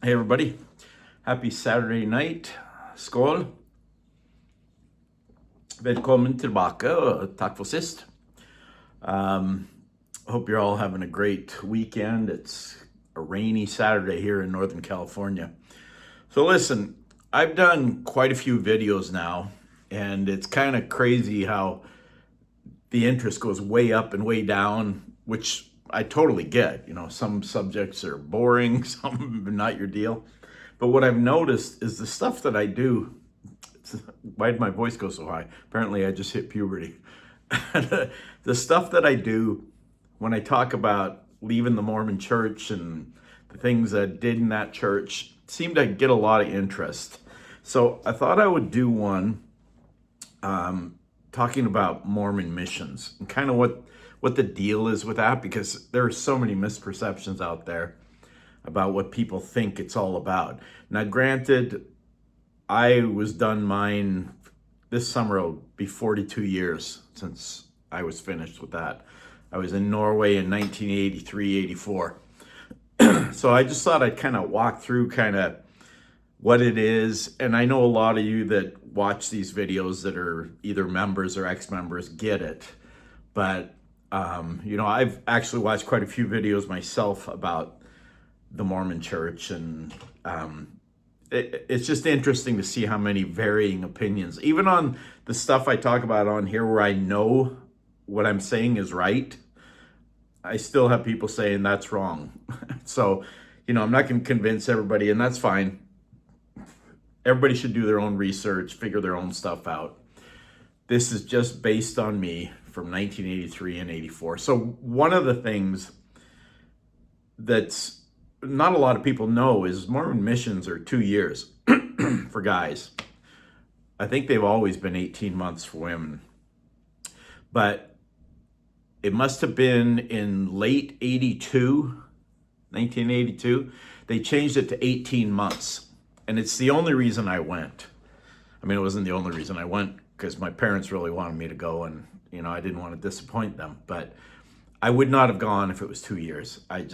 Hey everybody, happy Saturday night. Skål. Välkommen tillbaka. Tack för sist. Hope you're all having a great weekend. It's a rainy Saturday here in Northern California. So listen, I've done quite a few videos now, and it's kind of crazy how the interest goes way up and way down, which I totally get. Some subjects are boring, some are not your deal. But what I've noticed is the stuff that I do. Why did my voice go so high? Apparently I just hit puberty. The stuff that I do when I talk about leaving the Mormon church and the things I did in that church seemed to get a lot of interest. So I thought I would do one talking about Mormon missions and kind of what the deal is with that, because there are so many misperceptions out there about what people think it's all about. Now, granted, I was done mine this summer. It'll be 42 years since I was finished with that. I was in Norway in 1983, 84. So I just thought I'd kind of walk through kind of what it is. And I know a lot of you that watch these videos that are either members or ex-members get it. But, I've actually watched quite a few videos myself about the Mormon church, and it's just interesting to see how many varying opinions, even on the stuff I talk about on here where I know what I'm saying is right, I still have people saying that's wrong. So, I'm not going to convince everybody, and that's fine. Everybody should do their own research, figure their own stuff out. This is just based on me from 1983 and 84. So one of the things that's not a lot of people know is Mormon missions are 2 years for guys. I think they've always been 18 months for women. But it must have been in late 1982, they changed it to 18 months. And it's the only reason I went. I mean, it wasn't the only reason I went because my parents really wanted me to go, and, I didn't want to disappoint them. But I would not have gone if it was 2 years. I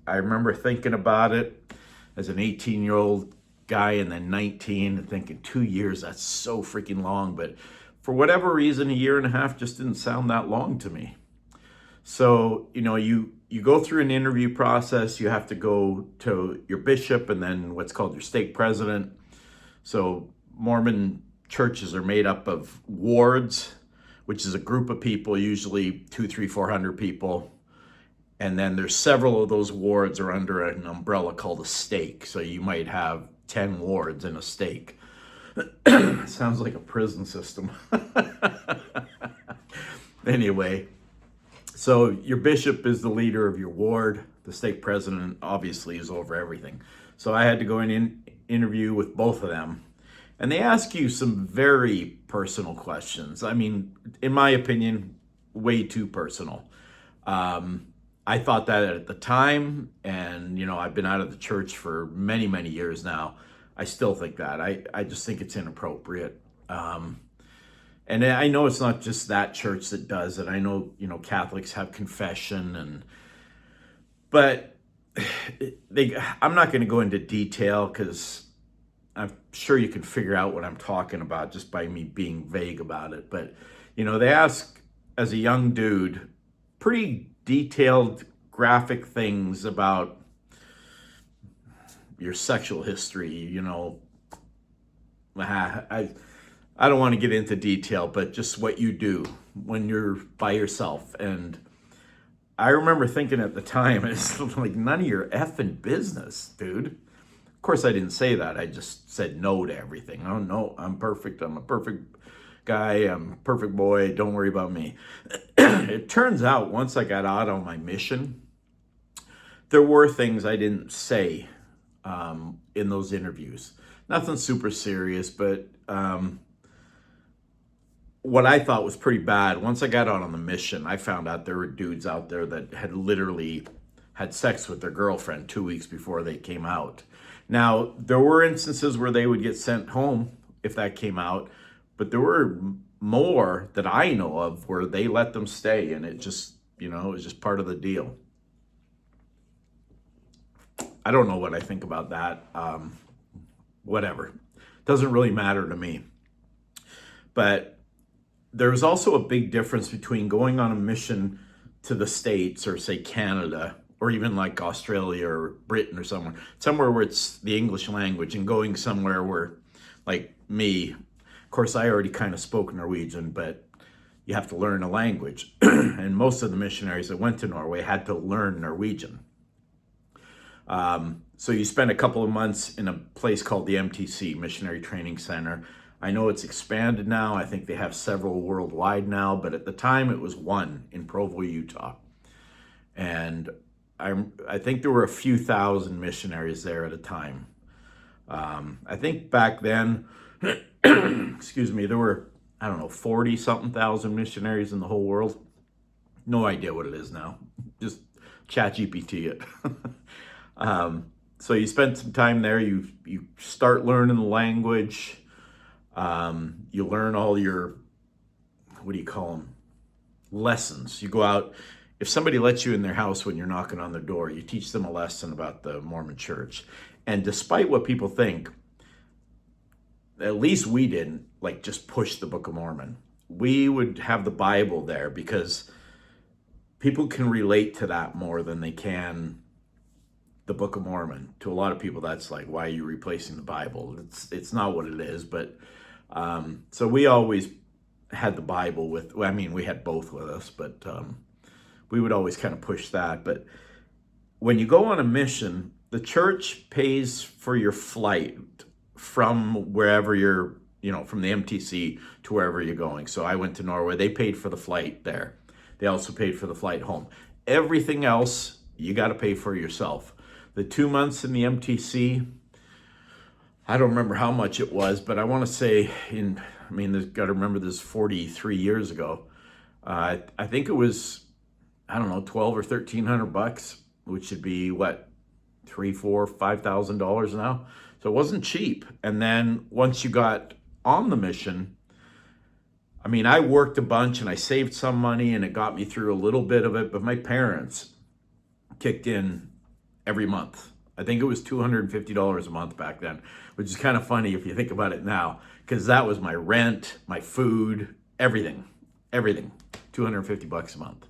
remember thinking about it as an 18-year-old guy and then 19 and thinking 2 years, that's so freaking long. But for whatever reason, a year and a half just didn't sound that long to me. So, you go through an interview process. You have to go to your bishop and then what's called your stake president. So Mormon churches are made up of wards, which is a group of people, usually 200, 300, 400 people. And then there's several of those wards are under an umbrella called a stake. So you might have 10 wards in a stake. Sounds like a prison system. Anyway, so your bishop is the leader of your ward. The stake president obviously is over everything. So I had to go in and interview with both of them. And they ask you some very personal questions. I mean, in my opinion, way too personal. I thought that at the time, and, I've been out of the church for many, many years now. I still think that. I just think it's inappropriate. And I know it's not just that church that does it. I know, Catholics have confession, but I'm not going to go into detail because I'm sure you can figure out what I'm talking about just by me being vague about it. But, they ask, as a young dude, pretty detailed, graphic things about your sexual history. I don't want to get into detail, but just what you do when you're by yourself. And I remember thinking at the time, it's like none of your effing business, dude. Of course, I didn't say that. I just said no to everything. Oh, no, I'm perfect. I'm a perfect guy. I'm a perfect boy. Don't worry about me. It turns out once I got out on my mission, there were things I didn't say in those interviews. Nothing super serious, but what I thought was pretty bad. Once I got out on the mission, I found out there were dudes out there that had literally had sex with their girlfriend 2 weeks before they came out. Now, there were instances where they would get sent home if that came out, but there were more that I know of where they let them stay, and it just, it was just part of the deal. I don't know what I think about that. Whatever. Doesn't really matter to me. But there's also a big difference between going on a mission to the States or say Canada or even like Australia or Britain or somewhere where it's the English language, and going somewhere where, like me, of course I already kind of spoke Norwegian, but you have to learn a language. And most of the missionaries that went to Norway had to learn Norwegian. So you spend a couple of months in a place called the MTC, Missionary Training Center. I know it's expanded now. I think they have several worldwide now, but at the time it was one in Provo, Utah. And I think there were a few thousand missionaries there at a time. I think back then, excuse me, there were, I don't know, 40 something thousand missionaries in the whole world. No idea what it is now. Just chat GPT it. So you spend some time there, you start learning the language, you learn all your, what do you call them, lessons. You go out, if somebody lets you in their house when you're knocking on their door, you teach them a lesson about the Mormon church. And despite what people think, at least we didn't like just push the Book of Mormon. We would have the Bible there because people can relate to that more than they can the Book of Mormon. To a lot of people, that's like, why are you replacing the Bible? It's not what it is. But so we always had the Bible with, well, I mean, we had both with us, but we would always kind of push that. But when you go on a mission, the church pays for your flight from wherever you're, from the MTC to wherever you're going. So I went to Norway. They paid for the flight there. They also paid for the flight home. Everything else, you got to pay for yourself. The 2 months in the MTC, I don't remember how much it was, but I want to say there's got to remember this 43 years ago. I think it was, I don't know, $1,200 or $1,300, which would be what, $3,000, $4,000, $5,000 now. So it wasn't cheap. And then once you got on the mission, I worked a bunch and I saved some money and it got me through a little bit of it, but my parents kicked in every month. I think it was $250 a month back then, which is kind of funny if you think about it now, because that was my rent, my food, everything, $250 a month.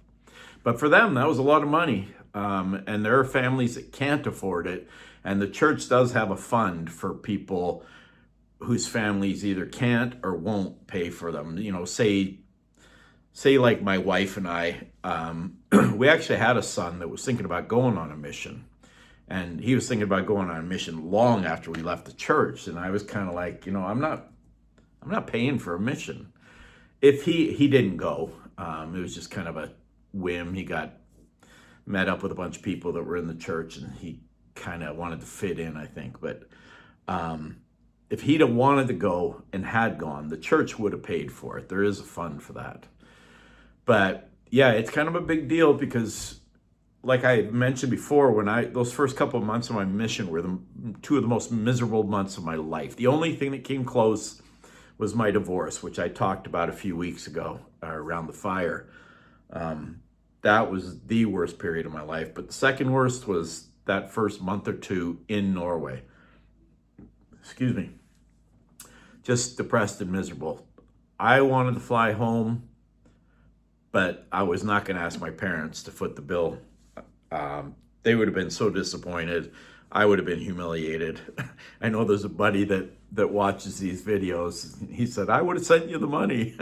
But for them, that was a lot of money. And there are families that can't afford it. And the church does have a fund for people whose families either can't or won't pay for them. Say like my wife and I, we actually had a son that was thinking about going on a mission. And he was thinking about going on a mission long after we left the church. And I was kind of like, I'm not paying for a mission. If he didn't go, it was just kind of a whim. He got met up with a bunch of people that were in the church and he kind of wanted to fit in, I think. But if he'd have wanted to go and had gone, the church would have paid for it. There is a fund for that. But yeah, it's kind of a big deal because, like I mentioned before, those first couple of months of my mission were two of the most miserable months of my life. The only thing that came close was my divorce, which I talked about a few weeks ago around the fire. That was the worst period of my life. But the second worst was that first month or two in Norway. Excuse me. Just depressed and miserable. I wanted to fly home, but I was not going to ask my parents to foot the bill. They would have been so disappointed. I would have been humiliated. I know there's a buddy that watches these videos. He said, I would have sent you the money.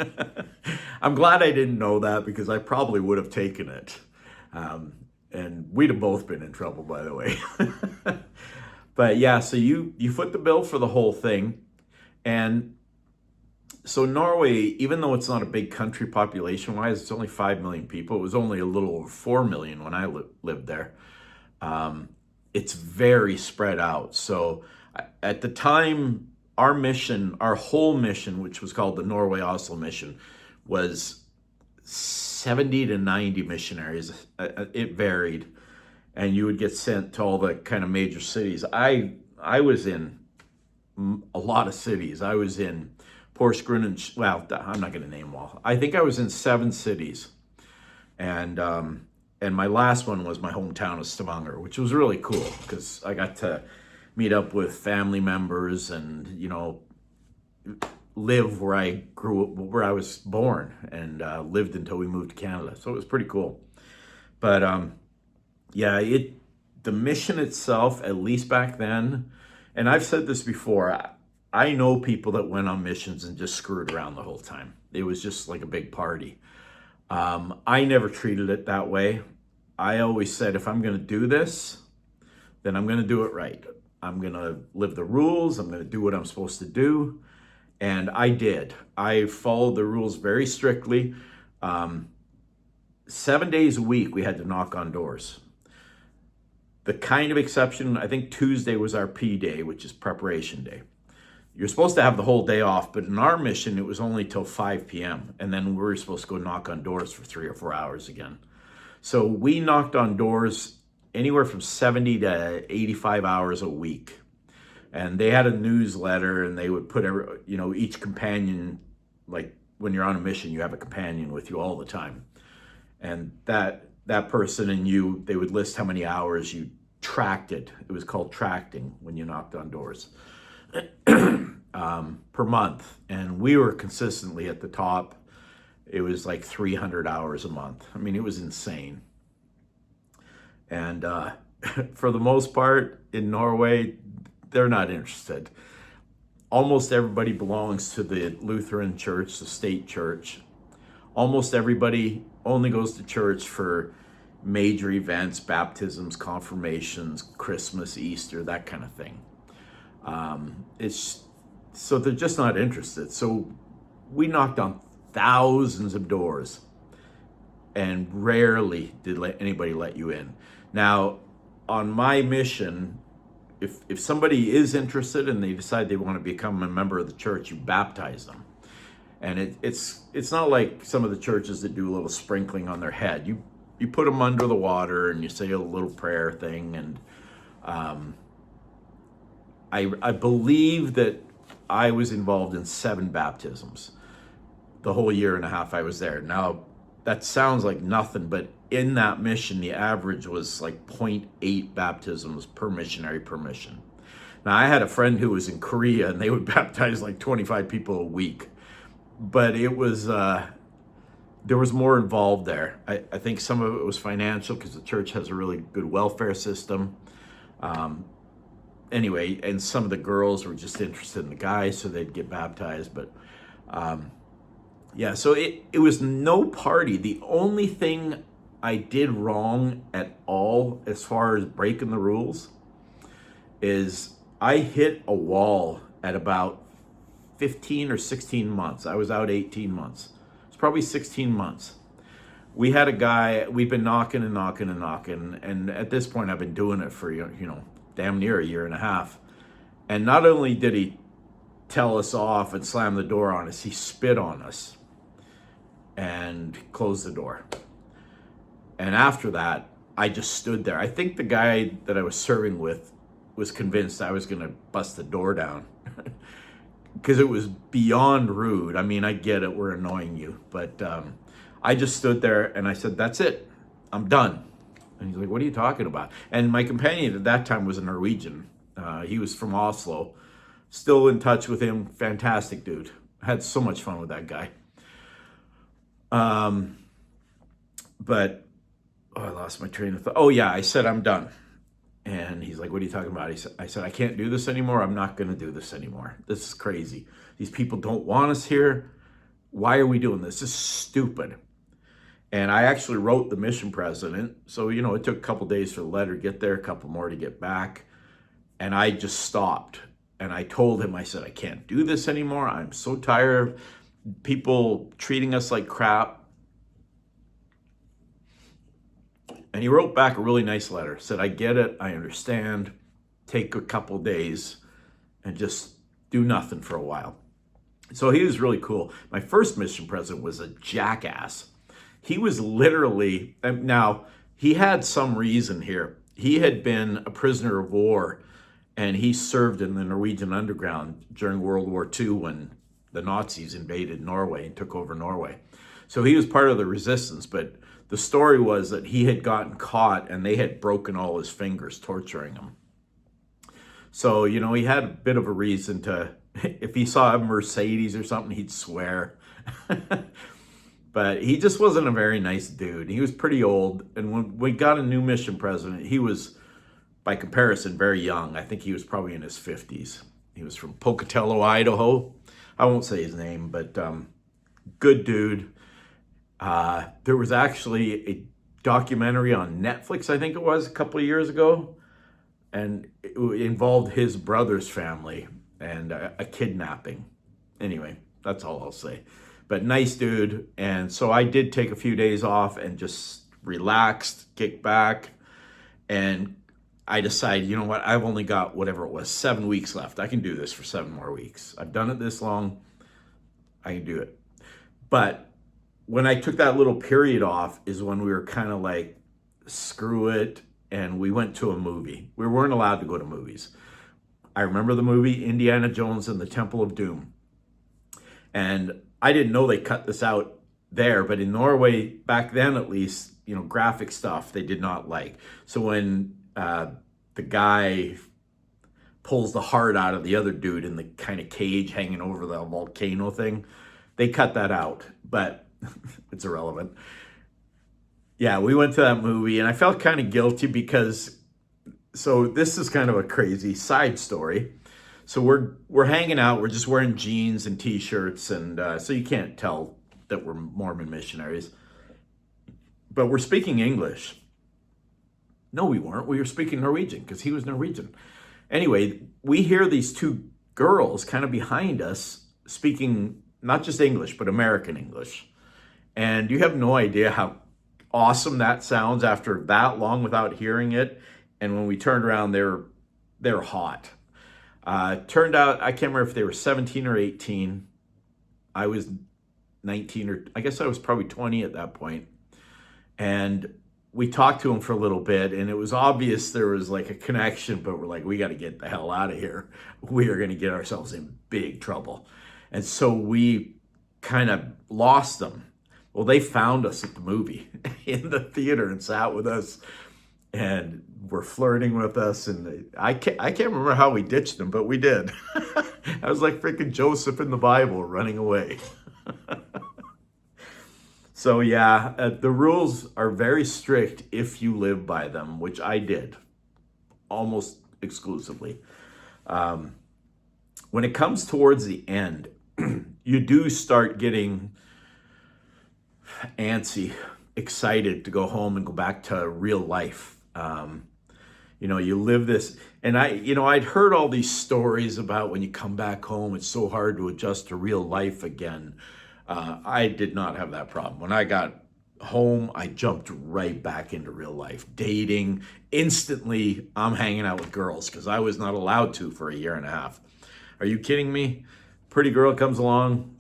I'm glad I didn't know that because I probably would have taken it. And we'd have both been in trouble, by the way. But yeah, so you foot the bill for the whole thing. And so Norway, even though it's not a big country population-wise, it's only 5 million people. It was only a little over 4 million when I lived there. It's very spread out. So at the time, our whole mission, which was called the Norway Oslo mission, was 70 to 90 missionaries. It varied. And you would get sent to all the kind of major cities. I was in a lot of cities. I was in Porsgrunn, well, I'm not going to name them all. I think I was in 7 cities. And And my last one was my hometown of Stavanger, which was really cool because I got to meet up with family members and, live where I grew up, where I was born, and lived until we moved to Canada. So it was pretty cool. But yeah, the mission itself, at least back then, and I've said this before, I know people that went on missions and just screwed around the whole time. It was just like a big party. I never treated it that way. I always said, if I'm going to do this, then I'm going to do it right. I'm going to live the rules. I'm going to do what I'm supposed to do. And I did. I followed the rules very strictly. 7 days a week, we had to knock on doors. The kind of exception, I think Tuesday was our P day, which is preparation day. You're supposed to have the whole day off, but in our mission, it was only till 5 p.m. And then we were supposed to go knock on doors for 3 or 4 hours again. So we knocked on doors anywhere from 70 to 85 hours a week. And they had a newsletter, and they would put each companion, like when you're on a mission, you have a companion with you all the time. And that person and you, they would list how many hours you tracked it. It was called tracting when you knocked on doors per month. And we were consistently at the top. It was like 300 hours a month. I mean, it was insane. And for the most part, in Norway, they're not interested. Almost everybody belongs to the Lutheran church, the state church. Almost everybody only goes to church for major events, baptisms, confirmations, Christmas, Easter, that kind of thing. So they're just not interested. So we knocked on thousands of doors, and rarely did anybody let you in. Now, on my mission, if somebody is interested and they decide they want to become a member of the church, you baptize them. And it's not like some of the churches that do a little sprinkling on their head. You put them under the water and you say a little prayer thing. And I believe that I was involved in 7 baptisms the whole year and a half I was there. Now, that sounds like nothing, but in that mission, the average was like 0.8 baptisms per missionary per mission. Now, I had a friend who was in Korea, and they would baptize like 25 people a week. But it was, there was more involved there. I think some of it was financial because the church has a really good welfare system. Anyway, and some of the girls were just interested in the guys, so they'd get baptized. But yeah, so it was no party. The only thing I did wrong at all as far as breaking the rules is I hit a wall at about 15 or 16 months. I was out 18 months. It's probably 16 months. We had a guy, we've been knocking and knocking and knocking. And at this point, I've been doing it for, damn near a year and a half. And not only did he tell us off and slam the door on us, he spit on us and closed the door. And after that, I just stood there. I think the guy that I was serving with was convinced I was going to bust the door down because it was beyond rude. I mean, I get it, we're annoying you. But I just stood there and I said, that's it, I'm done. And he's like, what are you talking about? And my companion at that time was a Norwegian. He was from Oslo. Still in touch with him. Fantastic dude. I had so much fun with that guy. But I lost my train of thought. Oh yeah, I said, I'm done. And he's like, what are you talking about? I said, I can't do this anymore. I'm not going to do this anymore. This is crazy. These people don't want us here. Why are we doing this? This is stupid. And I actually wrote the mission president. So, it took a couple days for the letter to get there, a couple more to get back. And I just stopped. And I told him, I said, I can't do this anymore. I'm so tired of people treating us like crap. And he wrote back a really nice letter. Said, I get it. I understand. Take a couple days and just do nothing for a while. So he was really cool. My first mission president was a jackass. He was literally, now he had some reason here. He had been a prisoner of war, and he served in the Norwegian underground during World War II when the Nazis invaded Norway and took over Norway. So he was part of the resistance, but the story was that he had gotten caught and they had broken all his fingers torturing him. So, he had a bit of a reason to, if he saw a Mercedes or something, he'd swear. But he just wasn't a very nice dude. He was pretty old. And when we got a new mission president, he was, by comparison, very young. I think he was probably in his 50s. He was from Pocatello, Idaho. I won't say his name, but good dude. There was actually a documentary on Netflix, I think it was, a couple of years ago. And it involved his brother's family and a kidnapping. Anyway, that's all I'll say. But nice dude. And so I did take a few days off and just relaxed, kicked back. And I decided, you know what? I've only got whatever it was, 7 weeks left. I can do this for 7 more weeks. I've done it this long. I can do it. But when I took that little period off is when we were kind of like, screw it. And we went to a movie. We weren't allowed to go to movies. I remember the movie Indiana Jones and the Temple of Doom. And I didn't know they cut this out there, but in Norway, back then at least, graphic stuff they did not like. So when the guy pulls the heart out of the other dude in the kind of cage hanging over the volcano thing, they cut that out, but it's irrelevant. Yeah, we went to that movie and I felt kind of guilty because, so this is kind of a crazy side story. So we're hanging out, we're just wearing jeans and t-shirts, and so you can't tell that we're Mormon missionaries. But we're speaking English. No, we weren't. We were speaking Norwegian because he was Norwegian. Anyway, we hear these two girls kind of behind us speaking not just English, but American English. And you have no idea how awesome that sounds after that long without hearing it. And when we turned around, they're hot. Turned out, I can't remember if they were 17 or 18. I was 19, or I guess I was probably 20 at that point. And we talked to them for a little bit, and it was obvious there was like a connection, but we're like, we got to get the hell out of here. We are going to get ourselves in big trouble. And so we kind of lost them. Well, they found us at the movie in the theater and sat with us and were flirting with us. And I can't remember how we ditched them, but we did. I was like freaking Joseph in the Bible running away. So yeah, the rules are very strict if you live by them, which I did almost exclusively. When it comes towards the end, you do start getting antsy, excited to go home and go back to real life. You live this, and I'd heard all these stories about when you come back home, it's so hard to adjust to real life again. I did not have that problem. When I got home, I jumped right back into real life, dating. Instantly, I'm hanging out with girls because I was not allowed to for a year and a half. Are you kidding me? Pretty girl comes along,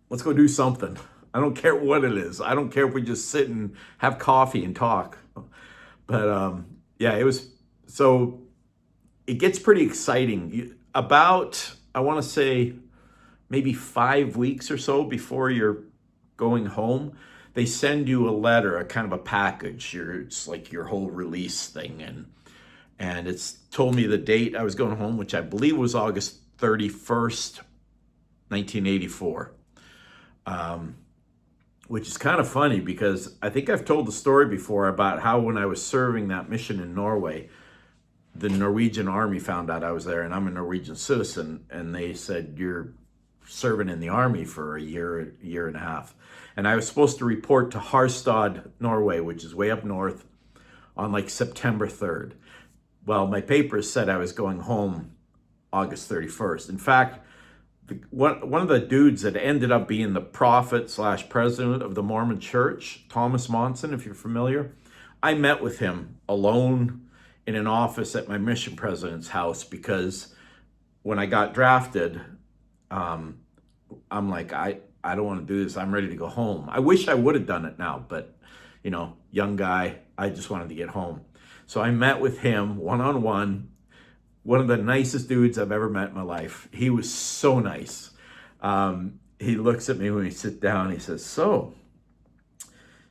let's go do something. I don't care what it is. I don't care if we just sit and have coffee and talk. But yeah, so it gets pretty exciting. About, I want to say, maybe 5 weeks or so before you're going home, they send you a letter, a kind of a package. It's like your whole release thing. And it's told me the date I was going home, which I believe was August 31st, 1984. Which is kind of funny because I think I've told the story before about how when I was serving that mission in Norway, the Norwegian army found out I was there, and I'm a Norwegian citizen, and they said, you're serving in the army for a year and a half. And I was supposed to report to Harstad, Norway, which is way up north, on like September 3rd. Well, my papers said I was going home August 31st. In fact, one of the dudes that ended up being the prophet/president of the Mormon church, Thomas Monson, if you're familiar, I met with him alone in an office at my mission president's house because when I got drafted, I'm like, I don't want to do this. I'm ready to go home. I wish I would have done it now, but young guy, I just wanted to get home. So I met with him one-on-one. One of the nicest dudes I've ever met in my life. He was so nice. He looks at me when we sit down. He says, so,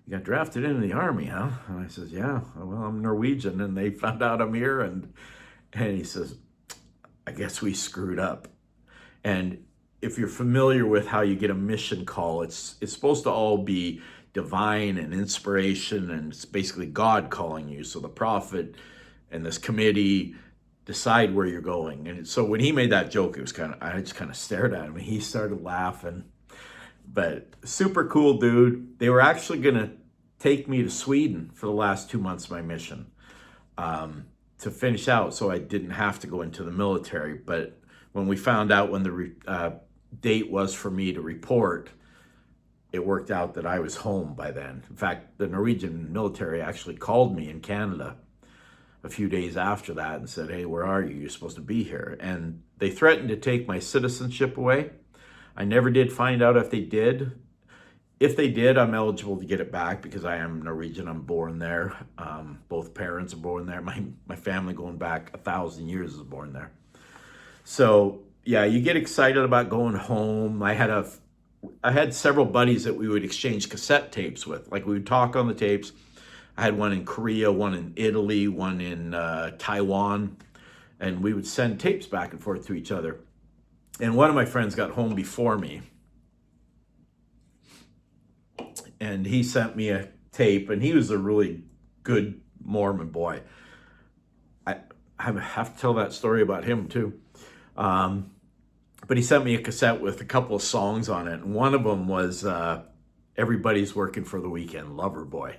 you got drafted into the army, huh? And I says, yeah, well, I'm Norwegian. And they found out I'm here. And he says, I guess we screwed up. And if you're familiar with how you get a mission call, it's supposed to all be divine and inspiration, and it's basically God calling you. So the prophet and this committee decide where you're going. And so when he made that joke, I just kind of stared at him, and he started laughing. But super cool dude. They were actually going to take me to Sweden for the last 2 months of my mission, to finish out, so I didn't have to go into the military. But when we found out when the date was for me to report, it worked out that I was home by then. In fact, the Norwegian military actually called me in Canada a few days after that and said, hey, where are you? You're supposed to be here. And they threatened to take my citizenship away. I never did find out if they did. If they did, I'm eligible to get it back because I am Norwegian. I'm born there. Both parents are born there. My family going back 1,000 years is born there. So yeah, you get excited about going home. I had several buddies that we would exchange cassette tapes with. Like, we would talk on the tapes. I had one in Korea, one in Italy, one in Taiwan, and we would send tapes back and forth to each other. And one of my friends got home before me, and he sent me a tape, and he was a really good Mormon boy. I have to tell that story about him too. But he sent me a cassette with a couple of songs on it. And one of them was Everybody's Working for the Weekend, Lover Boy,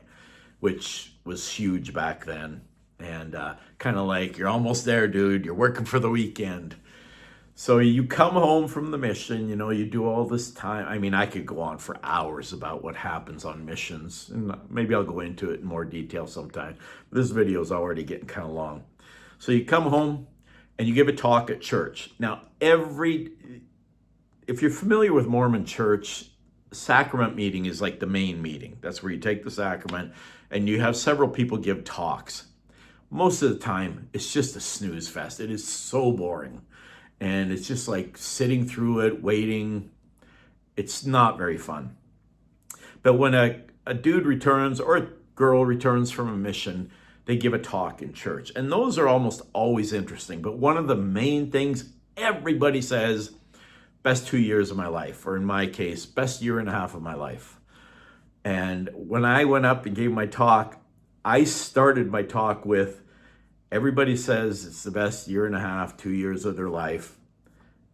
which was huge back then. And kind of like, you're almost there, dude. You're working for the weekend. So you come home from the mission, you do all this time. I mean, I could go on for hours about what happens on missions. And maybe I'll go into it in more detail sometime. This video is already getting kind of long. So you come home and you give a talk at church. Now, if you're familiar with Mormon church, sacrament meeting is like the main meeting. That's where you take the sacrament and you have several people give talks. Most of the time, it's just a snooze fest. It is so boring. And it's just like sitting through it, waiting. It's not very fun. But when a dude returns or a girl returns from a mission, they give a talk in church. And those are almost always interesting. But one of the main things everybody says, best 2 years of my life, or in my case, best year and a half of my life. And when I went up and gave my talk, I started my talk with, everybody says it's the best year and a half, 2 years of their life.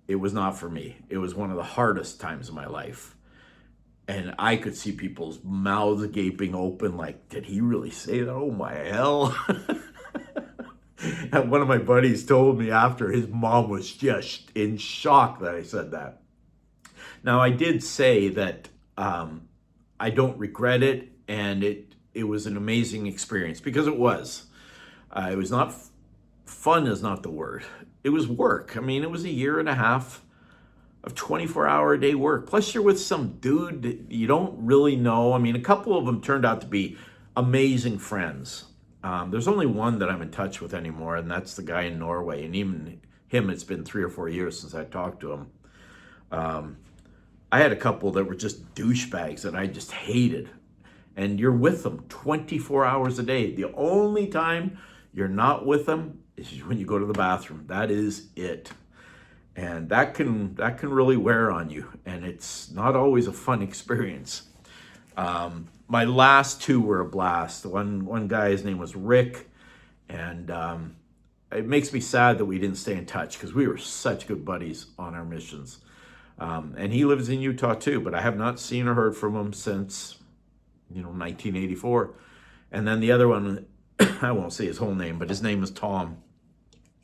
It was not for me. It was one of the hardest times of my life. And I could see people's mouths gaping open like, did he really say that? Oh my hell. And one of my buddies told me after, his mom was just in shock that I said that. Now, I did say that I don't regret it, and it was an amazing experience, because it was. It was not, fun is not the word. It was work. I mean, it was a year and a half of 24-hour-a-day work. Plus, you're with some dude that you don't really know. I mean, a couple of them turned out to be amazing friends. There's only one that I'm in touch with anymore, and that's the guy in Norway. And even him, it's been 3 or 4 years since I talked to him. I had a couple that were just douchebags that I just hated. And you're with them 24 hours a day. The only time you're not with them is when you go to the bathroom. That is it. And that can really wear on you. And it's not always a fun experience. My last two were a blast. One guy, his name was Rick. And it makes me sad that we didn't stay in touch, because we were such good buddies on our missions. And he lives in Utah too, but I have not seen or heard from him since 1984. And then the other one, I won't say his whole name, but his name is Tom.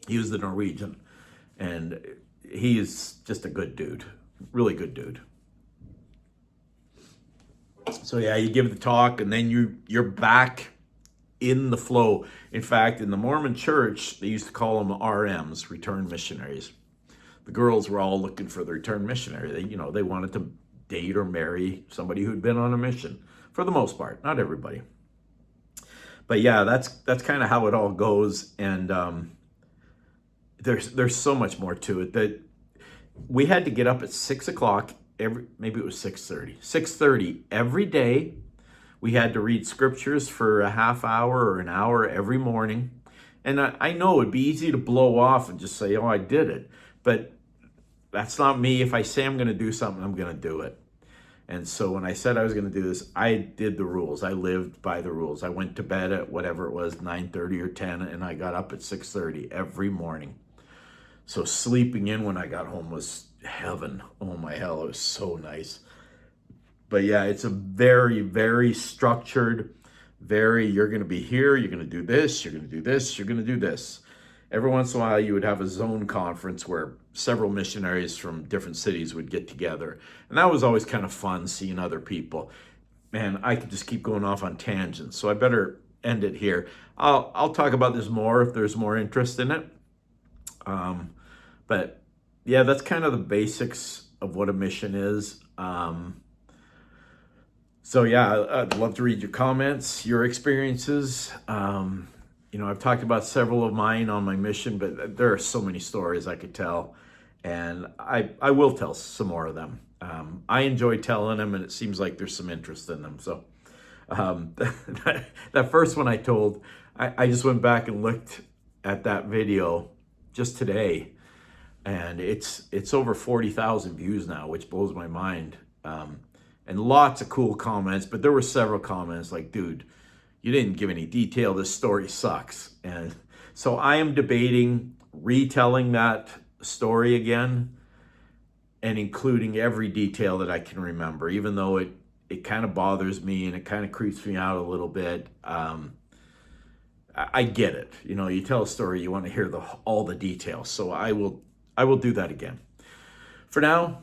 He was the Norwegian, and he is just a good dude, really good dude. So yeah, you give the talk, and then you're back in the flow. In fact, in the Mormon church, they used to call them RMs, returned missionaries. The girls were all looking for the returned missionary. They wanted to date or marry somebody who'd been on a mission, for the most part, not everybody. But yeah, that's kind of how it all goes. And there's so much more to it. That we had to get up at 6 o'clock maybe it was 6:30 every day. We had to read scriptures for a half hour or an hour every morning. And I know it'd be easy to blow off and just say, oh, I did it. But that's not me. If I say I'm going to do something, I'm going to do it. And so when I said I was going to do this, I did the rules. I lived by the rules. I went to bed at whatever it was, 9:30 or 10, and I got up at 6:30 every morning. So sleeping in when I got home was heaven. Oh my hell, it was so nice. But yeah, it's a very, very structured, you're going to be here, you're going to do this, you're going to do this, you're going to do this. Every once in a while, you would have a zone conference where several missionaries from different cities would get together. And that was always kind of fun, seeing other people. Man, I could just keep going off on tangents, so I better end it here. I'll talk about this more if there's more interest in it. But yeah, that's kind of the basics of what a mission is. So yeah, I'd love to read your comments, your experiences. I've talked about several of mine on my mission, but there are so many stories I could tell, and I will tell some more of them. I enjoy telling them, and it seems like there's some interest in them. So that first one I told, I just went back and looked at that video just today, and it's over 40,000 views now, which blows my mind. And lots of cool comments, but there were several comments like, dude, you didn't give any detail. This story sucks. And so I am debating retelling that story again and including every detail that I can remember, even though it kind of bothers me and it kind of creeps me out a little bit. I get it. You tell a story, you want to hear all the details. So I will do that again. For now,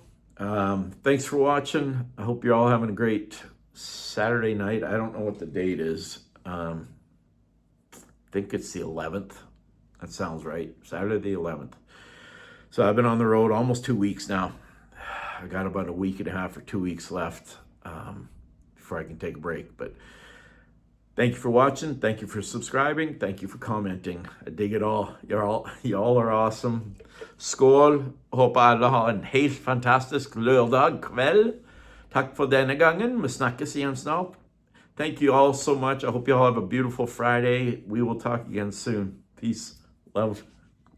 thanks for watching. I hope you're all having a great Saturday night. I don't know what the date is. I think it's the 11th. That sounds right. Saturday the 11th. So I've been on the road almost 2 weeks now. I got about a week and a half or 2 weeks left before I can take a break. But thank you for watching. Thank you for subscribing. Thank you for commenting. I dig it all. Y'all are awesome. Skål. Hoppas alla har en helt fantastisk lördagkväll. Tack för denna gången. Vi snackas igen snart. Thank you all so much. I hope you all have a beautiful Friday. We will talk again soon. Peace. Love.